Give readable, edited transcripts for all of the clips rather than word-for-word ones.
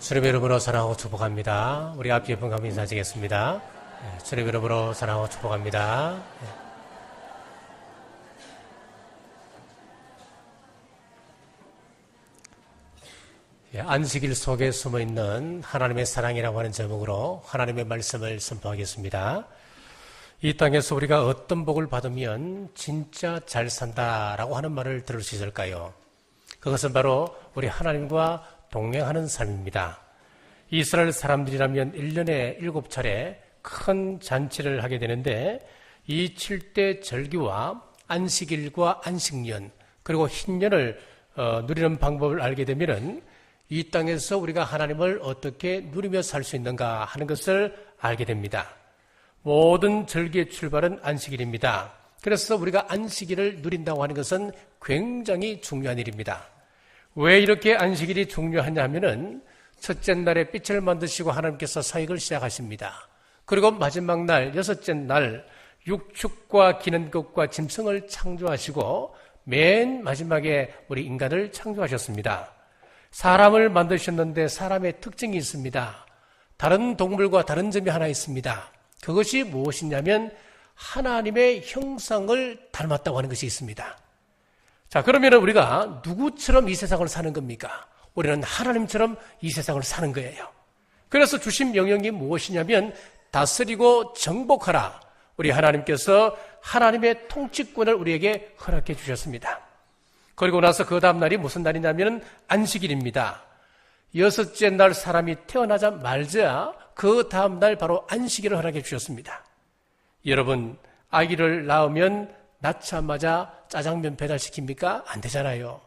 주님의 이름으로 사랑하고 축복합니다. 우리 앞뒤에 분감 인사드리겠습니다. 주님의 이름으로 사랑하고 축복합니다. 안식일 속에 숨어있는 하나님의 사랑이라고 하는 제목으로 하나님의 말씀을 선포하겠습니다. 이 땅에서 우리가 어떤 복을 받으면 진짜 잘 산다라고 하는 말을 들을 수 있을까요? 그것은 바로 우리 하나님과 동행하는 삶입니다. 이스라엘 사람들이라면 1년에 7차례 큰 잔치를 하게 되는데 이 7대 절기와 안식일과 안식년 그리고 흰년을 누리는 방법을 알게 되면 이 땅에서 우리가 하나님을 어떻게 누리며 살 수 있는가 하는 것을 알게 됩니다. 모든 절기의 출발은 안식일입니다. 그래서 우리가 안식일을 누린다고 하는 것은 굉장히 중요한 일입니다. 왜 이렇게 안식일이 중요하냐 하면은 첫째 날에 빛을 만드시고 하나님께서 사역을 시작하십니다. 그리고 마지막 날, 여섯째 날 육축과 기는 것과 짐승을 창조하시고 맨 마지막에 우리 인간을 창조하셨습니다. 사람을 만드셨는데 사람의 특징이 있습니다. 다른 동물과 다른 점이 하나 있습니다. 그것이 무엇이냐면 하나님의 형상을 닮았다고 하는 것이 있습니다. 자, 그러면 우리가 누구처럼 이 세상을 사는 겁니까? 우리는 하나님처럼 이 세상을 사는 거예요. 그래서 주신 명령이 무엇이냐면 다스리고 정복하라. 우리 하나님께서 하나님의 통치권을 우리에게 허락해 주셨습니다. 그리고 나서 그 다음 날이 무슨 날이냐면 안식일입니다. 여섯째 날 사람이 태어나자마자 그 다음 날 바로 안식일을 허락해 주셨습니다. 여러분, 아기를 낳으면 낳자마자 짜장면 배달시킵니까? 안 되잖아요.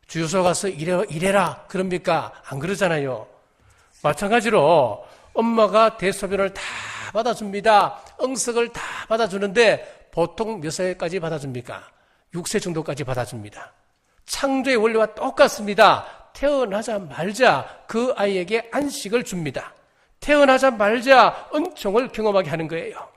주유소 가서 일해라 그럽니까? 안 그러잖아요. 마찬가지로 엄마가 대소변을 다 받아줍니다. 응석을 다 받아주는데 보통 몇 살까지 받아줍니까? 6세 정도까지 받아줍니다. 창조의 원리와 똑같습니다. 태어나자마자 그 아이에게 안식을 줍니다. 태어나자마자 은총을 경험하게 하는 거예요.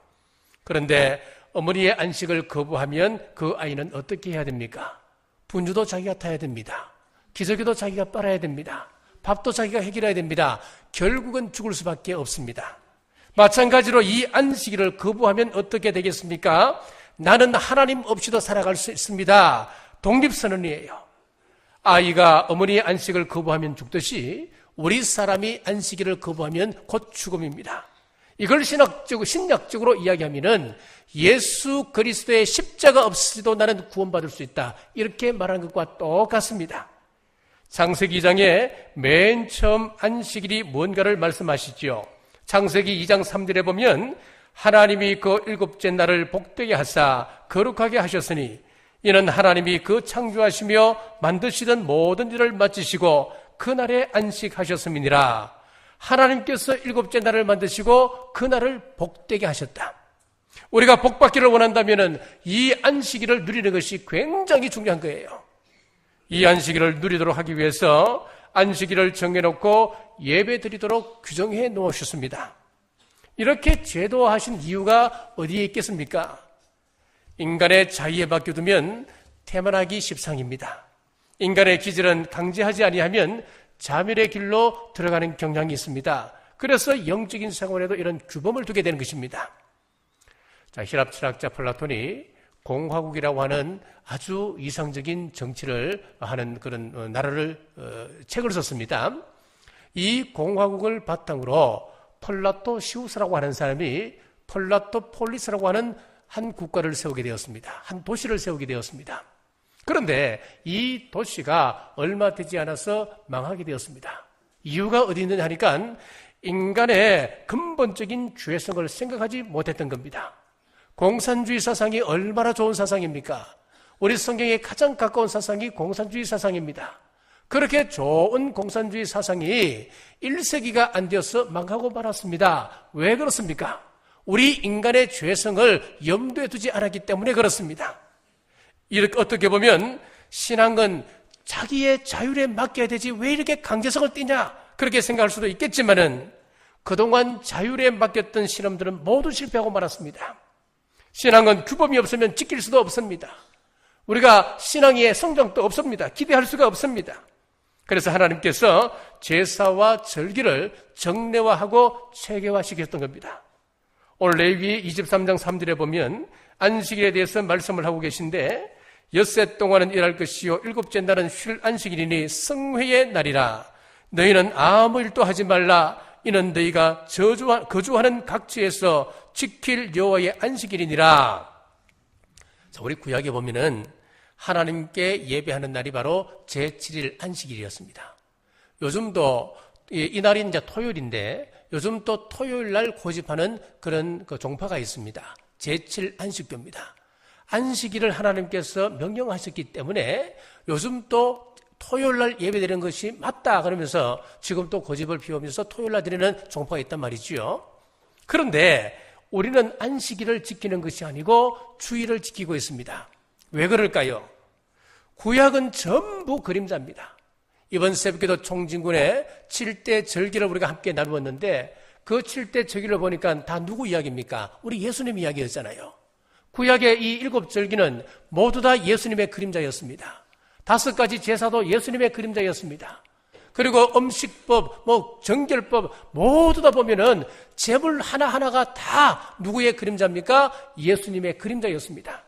그런데 어머니의 안식을 거부하면 그 아이는 어떻게 해야 됩니까? 분유도 자기가 타야 됩니다. 기저귀도 자기가 빨아야 됩니다. 밥도 자기가 해결해야 됩니다. 결국은 죽을 수밖에 없습니다. 마찬가지로 이 안식일을 거부하면 어떻게 되겠습니까? 나는 하나님 없이도 살아갈 수 있습니다. 독립선언이에요. 아이가 어머니의 안식을 거부하면 죽듯이 우리 사람이 안식일을 거부하면 곧 죽음입니다. 이걸 신약적으로 이야기하면은 예수 그리스도의 십자가 없이도 나는 구원받을 수 있다. 이렇게 말하는 것과 똑같습니다. 창세기 2장에 맨 처음 안식일이 뭔가를 말씀하시죠. 창세기 2장 3절에 보면 하나님이 그 일곱째 날을 복되게 하사 거룩하게 하셨으니 이는 하나님이 그 창조하시며 만드시던 모든 일을 마치시고 그날에 안식하셨음이니라. 하나님께서 일곱째 날을 만드시고 그날을 복되게 하셨다. 우리가 복받기를 원한다면 이 안식일을 누리는 것이 굉장히 중요한 거예요. 이 안식일을 누리도록 하기 위해서 안식일을 정해놓고 예배 드리도록 규정해 놓으셨습니다. 이렇게 제도화하신 이유가 어디에 있겠습니까? 인간의 자유에 맡겨두면 태만하기 십상입니다. 인간의 기질은 강제하지 아니하면 자멸의 길로 들어가는 경향이 있습니다. 그래서 영적인 생활에도 이런 규범을 두게 되는 것입니다. 자, 히랍 철학자 플라톤이 공화국이라고 하는 아주 이상적인 정치를 하는 그런 나라를 책을 썼습니다. 이 공화국을 바탕으로 플라토시우스라고 하는 사람이 플라토폴리스라고 하는 한 국가를 세우게 되었습니다. 한 도시를 세우게 되었습니다. 그런데 이 도시가 얼마 되지 않아서 망하게 되었습니다. 이유가 어디 있느냐 하니까 인간의 근본적인 죄성을 생각하지 못했던 겁니다. 공산주의 사상이 얼마나 좋은 사상입니까? 우리 성경에 가장 가까운 사상이 공산주의 사상입니다. 그렇게 좋은 공산주의 사상이 1세기가 안 되어서 망하고 말았습니다. 왜 그렇습니까? 우리 인간의 죄성을 염두에 두지 않았기 때문에 그렇습니다. 이렇게 어떻게 보면 신앙은 자기의 자율에 맡겨야 되지 왜 이렇게 강제성을 띠냐 그렇게 생각할 수도 있겠지만은 그동안 자율에 맡겼던 신앙들은 모두 실패하고 말았습니다. 신앙은 규범이 없으면 지킬 수도 없습니다. 우리가 신앙의 성장도 없습니다. 기대할 수가 없습니다. 그래서 하나님께서 제사와 절기를 정례화하고 체계화시켰던 겁니다. 오늘 레위기 23장 3절에 보면 안식일에 대해서 말씀을 하고 계신데 엿새 동안은 일할 것이요 일곱째 날은 쉴 안식일이니 성회의 날이라. 너희는 아무 일도 하지 말라. 이는 너희가 거주하는 각지에서 지킬 여호와의 안식일이니라. 자, 우리 구약에 보면은 하나님께 예배하는 날이 바로 제7일 안식일이었습니다. 요즘도 이 날이 이제 토요일인데 요즘 또 토요일 날 고집하는 그런 종파가 있습니다. 제7 안식교입니다. 안식일을 하나님께서 명령하셨기 때문에 요즘 또 토요일 날 예배드리는 것이 맞다 그러면서 지금 또 고집을 피우면서 토요일 날 드리는 종파가 있단 말이지요. 그런데 우리는 안식일을 지키는 것이 아니고 주일을 지키고 있습니다. 왜 그럴까요? 구약은 전부 그림자입니다. 이번 새벽에도 총진군의 7대 절기를 우리가 함께 나누었는데 그 7대 절기를 보니까 다 누구 이야기입니까? 우리 예수님 이야기였잖아요. 구약의 이 7절기는 모두 다 예수님의 그림자였습니다. 5가지 제사도 예수님의 그림자였습니다. 그리고 음식법, 정결법 모두 다 보면은 제물 하나하나가 다 누구의 그림자입니까? 예수님의 그림자였습니다.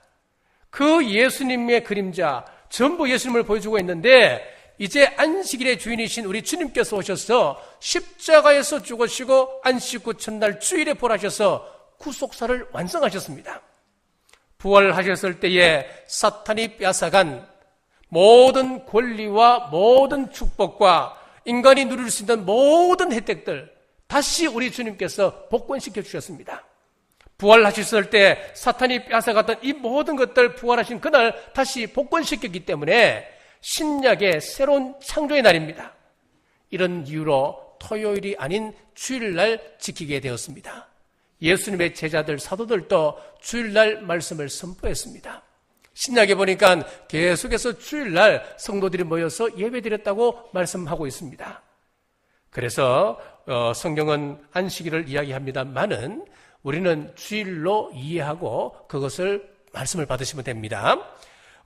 그 예수님의 그림자 전부 예수님을 보여주고 있는데 이제 안식일의 주인이신 우리 주님께서 오셔서 십자가에서 죽으시고 안식 후 첫날 주일에 부활하셔서 구속사를 완성하셨습니다. 부활하셨을 때에 사탄이 빼앗아간 모든 권리와 모든 축복과 인간이 누릴 수 있는 모든 혜택들 다시 우리 주님께서 복권시켜 주셨습니다. 부활하셨을 때 사탄이 빼앗아갔던 이 모든 것들 부활하신 그날 다시 복권시켰기 때문에 신약의 새로운 창조의 날입니다. 이런 이유로 토요일이 아닌 주일날 지키게 되었습니다. 예수님의 제자들 사도들도 주일날 말씀을 선포했습니다. 신약에 보니까 계속해서 주일날 성도들이 모여서 예배드렸다고 말씀하고 있습니다. 그래서 성경은 안식일을 이야기합니다만은 우리는 주일로 이해하고 그것을 말씀을 받으시면 됩니다.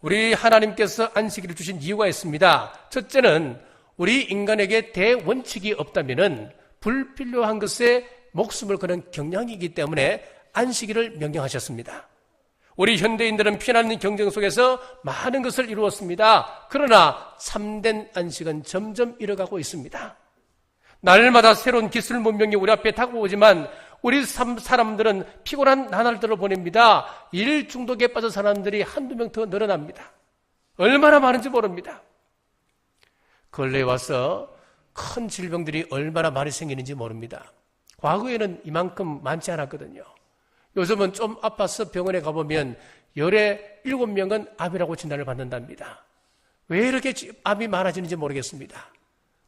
우리 하나님께서 안식일을 주신 이유가 있습니다. 첫째는 우리 인간에게 대원칙이 없다면은 불필요한 것에 목숨을 거는 경향이기 때문에 안식일을 명령하셨습니다. 우리 현대인들은 피나는 경쟁 속에서 많은 것을 이루었습니다. 그러나 참된 안식은 점점 잃어가고 있습니다. 날마다 새로운 기술 문명이 우리 앞에 다가오지만 우리 사람들은 피곤한 나날들을 보냅니다. 일 중독에 빠진 사람들이 한두 명 더 늘어납니다. 얼마나 많은지 모릅니다. 근래에 와서 큰 질병들이 얼마나 많이 생기는지 모릅니다. 과거에는 이만큼 많지 않았거든요. 요즘은 좀 아파서 병원에 가보면 열에 7명은 암이라고 진단을 받는답니다. 왜 이렇게 암이 많아지는지 모르겠습니다.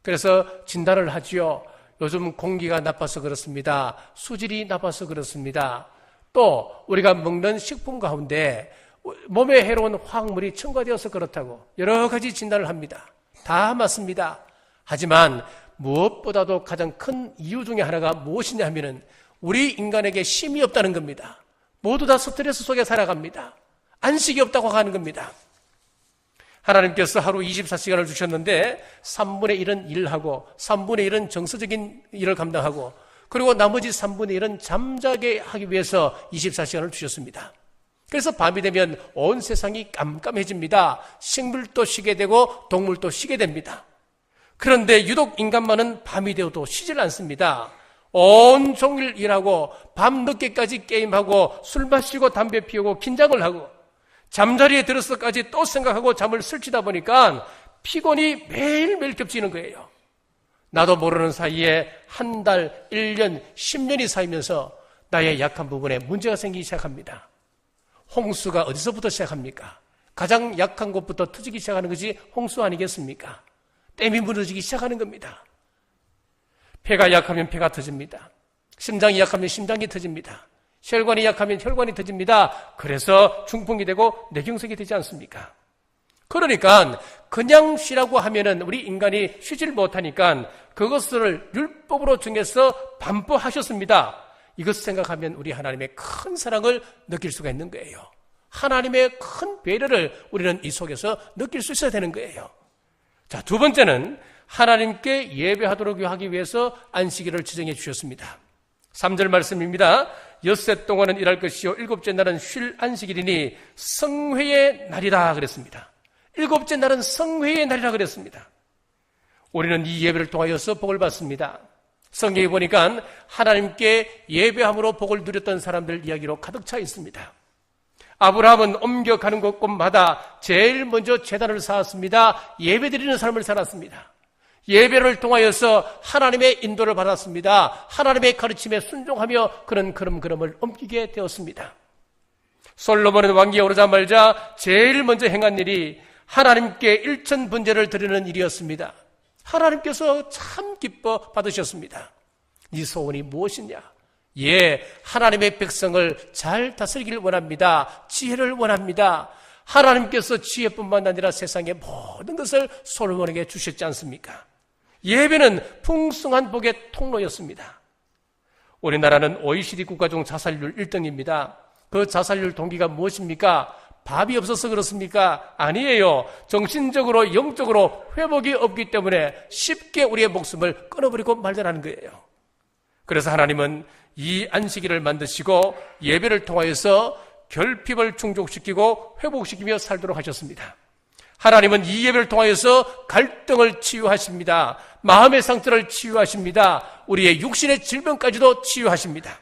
그래서 진단을 하지요. 요즘 공기가 나빠서 그렇습니다. 수질이 나빠서 그렇습니다. 또 우리가 먹는 식품 가운데 몸에 해로운 화학물이 첨가되어서 그렇다고 여러 가지 진단을 합니다. 다 맞습니다. 하지만 무엇보다도 가장 큰 이유 중에 하나가 무엇이냐 하면은 우리 인간에게 쉼이 없다는 겁니다. 모두 다 스트레스 속에 살아갑니다. 안식이 없다고 하는 겁니다. 하나님께서 하루 24시간을 주셨는데 3분의 1은 일하고 3분의 1은 정서적인 일을 감당하고 그리고 나머지 3분의 1은 잠자게 하기 위해서 24시간을 주셨습니다. 그래서 밤이 되면 온 세상이 깜깜해집니다. 식물도 쉬게 되고 동물도 쉬게 됩니다. 그런데 유독 인간만은 밤이 되어도 쉬질 않습니다. 온종일 일하고 밤 늦게까지 게임하고 술 마시고 담배 피우고 긴장을 하고 잠자리에 들어서까지 또 생각하고 잠을 설치다 보니까 피곤이 매일매일 겹치는 거예요. 나도 모르는 사이에 한 달, 1년, 10년이 쌓이면서 나의 약한 부분에 문제가 생기기 시작합니다. 홍수가 어디서부터 시작합니까? 가장 약한 곳부터 터지기 시작하는 것이 홍수 아니겠습니까? 댐이 무너지기 시작하는 겁니다. 폐가 약하면 폐가 터집니다. 심장이 약하면 심장이 터집니다. 혈관이 약하면 혈관이 터집니다. 그래서 중풍이 되고 뇌경색이 되지 않습니까? 그러니까 그냥 쉬라고 하면은 우리 인간이 쉬질 못하니까 그것을 율법으로 정해서 반포하셨습니다. 이것 생각하면 우리 하나님의 큰 사랑을 느낄 수가 있는 거예요. 하나님의 큰 배려를 우리는 이 속에서 느낄 수 있어야 되는 거예요. 자, 두 번째는 하나님께 예배하도록 하기 위해서 안식일을 지정해 주셨습니다. 3절 말씀입니다. 엿새 동안은 일할 것이요 일곱째 날은 쉴 안식일이니 성회의 날이라 그랬습니다. 일곱째 날은 성회의 날이라 그랬습니다. 우리는 이 예배를 통하여서 복을 받습니다. 성경에 보니까 하나님께 예배함으로 복을 누렸던 사람들 이야기로 가득 차 있습니다. 아브라함은 옮겨가는 곳곳마다 제일 먼저 제단을 쌓았습니다. 예배드리는 삶을 살았습니다. 예배를 통하여서 하나님의 인도를 받았습니다. 하나님의 가르침에 순종하며 그런 걸음을 옮기게 되었습니다. 솔로몬은 왕위에 오르자마자 제일 먼저 행한 일이 하나님께 일천분제를 드리는 일이었습니다. 하나님께서 참 기뻐 받으셨습니다. 네 소원이 무엇이냐? 하나님의 백성을 잘 다스리기를 원합니다. 지혜를 원합니다. 하나님께서 지혜뿐만 아니라 세상의 모든 것을 솔로몬에게 주셨지 않습니까? 예배는 풍성한 복의 통로였습니다. 우리나라는 OECD 국가 중 자살률 1등입니다. 그 자살률 동기가 무엇입니까? 밥이 없어서 그렇습니까? 아니에요. 정신적으로 영적으로 회복이 없기 때문에 쉽게 우리의 목숨을 끊어버리고 말자라는 거예요. 그래서 하나님은 이 안식일을 만드시고 예배를 통하여서 결핍을 충족시키고 회복시키며 살도록 하셨습니다. 하나님은 이 예배를 통하여서 갈등을 치유하십니다. 마음의 상처를 치유하십니다. 우리의 육신의 질병까지도 치유하십니다.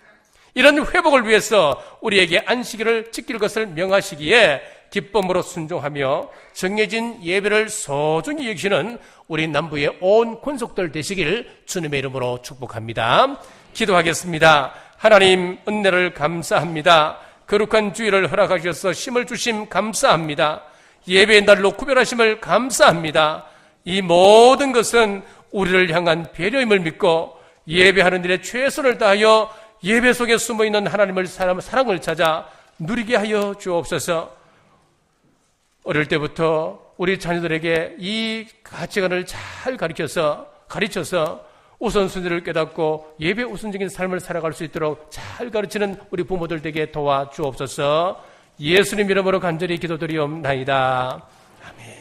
이런 회복을 위해서 우리에게 안식일을 지킬 것을 명하시기에 기쁨으로 순종하며 정해진 예배를 소중히 여기시는 우리 남부의 온 권속들 되시길 주님의 이름으로 축복합니다. 기도하겠습니다. 하나님 은혜를 감사합니다. 거룩한 주일을 허락하셔서 힘을 주심 감사합니다. 예배의 날로 구별하심을 감사합니다. 이 모든 것은 우리를 향한 배려임을 믿고 예배하는 일에 최선을 다하여 예배 속에 숨어있는 하나님을 사랑을 찾아 누리게 하여 주옵소서. 어릴 때부터 우리 자녀들에게 이 가치관을 잘 가르쳐서 우선순위를 깨닫고 예배 우선적인 삶을 살아갈 수 있도록 잘 가르치는 우리 부모들 되게 도와주옵소서. 예수님 이름으로 간절히 기도드리옵나이다. 아멘.